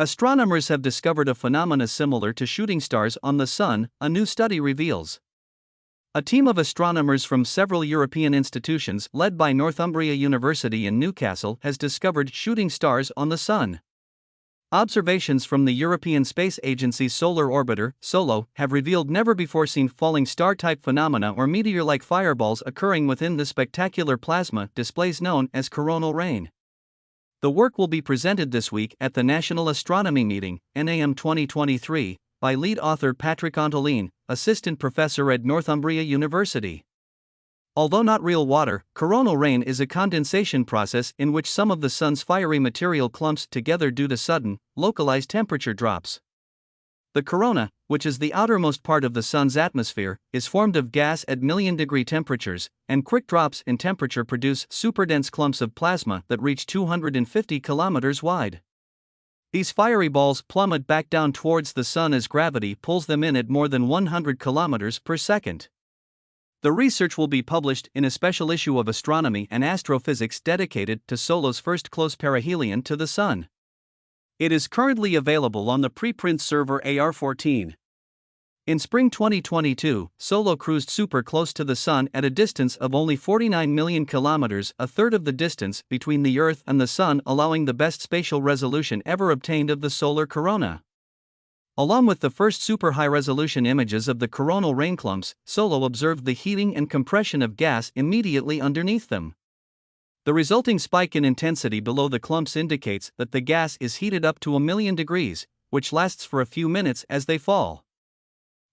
Astronomers have discovered a phenomena similar to shooting stars on the Sun, a new study reveals. A team of astronomers from several European institutions, led by Northumbria University in Newcastle, has discovered shooting stars on the Sun. Observations from the European Space Agency's Solar Orbiter, SOLO, have revealed never-before-seen falling star-type phenomena or meteor-like fireballs occurring within the spectacular plasma displays known as coronal rain. The work will be presented this week at the National Astronomy Meeting, NAM 2023, by lead author Patrick Antolin, assistant professor at Northumbria University. Although not real water, coronal rain is a condensation process in which some of the Sun's fiery material clumps together due to sudden, localized temperature drops. The corona, which is the outermost part of the Sun's atmosphere, is formed of gas at million-degree temperatures, and quick drops in temperature produce superdense clumps of plasma that reach 250 kilometers wide. These fiery balls plummet back down towards the Sun as gravity pulls them in at more than 100 kilometers per second. The research will be published in a special issue of Astronomy and Astrophysics dedicated to SOLO's first close perihelion to the Sun. It is currently available on the preprint server AR14. In spring 2022, SOLO cruised super close to the Sun at a distance of only 49 million kilometers, a third of the distance between the Earth and the Sun, allowing the best spatial resolution ever obtained of the solar corona. Along with the first super high-resolution images of the coronal rain clumps, SOLO observed the heating and compression of gas immediately underneath them. The resulting spike in intensity below the clumps indicates that the gas is heated up to 1,000,000 degrees, which lasts for a few minutes as they fall.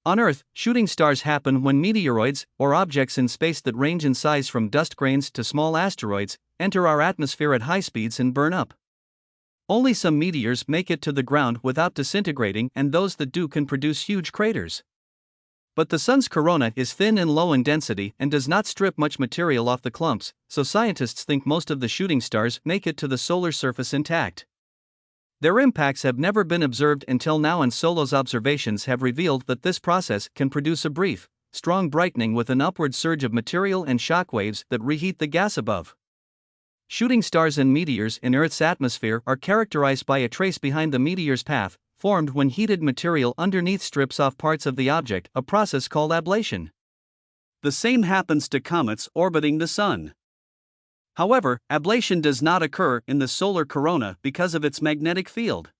On Earth, shooting stars happen when meteoroids, or objects in space that range in size from dust grains to small asteroids, enter our atmosphere at high speeds and burn up. Only some meteors make it to the ground without disintegrating, and those that do can produce huge craters. But the Sun's corona is thin and low in density and does not strip much material off the clumps, so scientists think most of the shooting stars make it to the solar surface intact. Their impacts have never been observed until now, and SOLO's observations have revealed that this process can produce a brief, strong brightening with an upward surge of material and shock waves that reheat the gas above. Shooting stars and meteors in Earth's atmosphere are characterized by a trace behind the meteor's path, formed when heated material underneath strips off parts of the object, a process called ablation. The same happens to comets orbiting the Sun. However, ablation does not occur in the solar corona because of its magnetic field.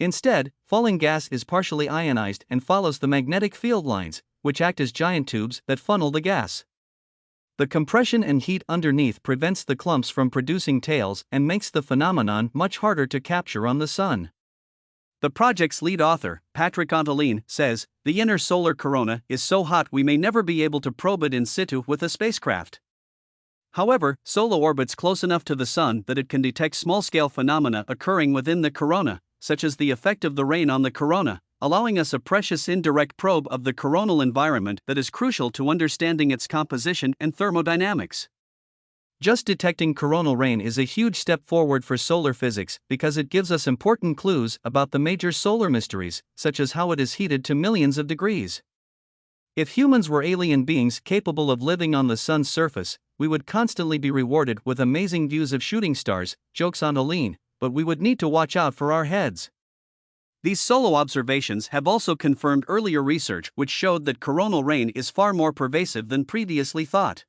Instead, falling gas is partially ionized and follows the magnetic field lines, which act as giant tubes that funnel the gas. The compression and heat underneath prevents the clumps from producing tails and makes the phenomenon much harder to capture on the Sun. The project's lead author, Patrick Antolin, says, "The inner solar corona is so hot we may never be able to probe it in situ with a spacecraft." However, SOLO orbits close enough to the Sun that it can detect small-scale phenomena occurring within the corona, such as the effect of the rain on the corona, allowing us a precious indirect probe of the coronal environment that is crucial to understanding its composition and thermodynamics. Just detecting coronal rain is a huge step forward for solar physics because it gives us important clues about the major solar mysteries, such as how it is heated to millions of degrees. If humans were alien beings capable of living on the Sun's surface, we would constantly be rewarded with amazing views of shooting stars, jokes Antolin, but we would need to watch out for our heads. These SOLO observations have also confirmed earlier research which showed that coronal rain is far more pervasive than previously thought.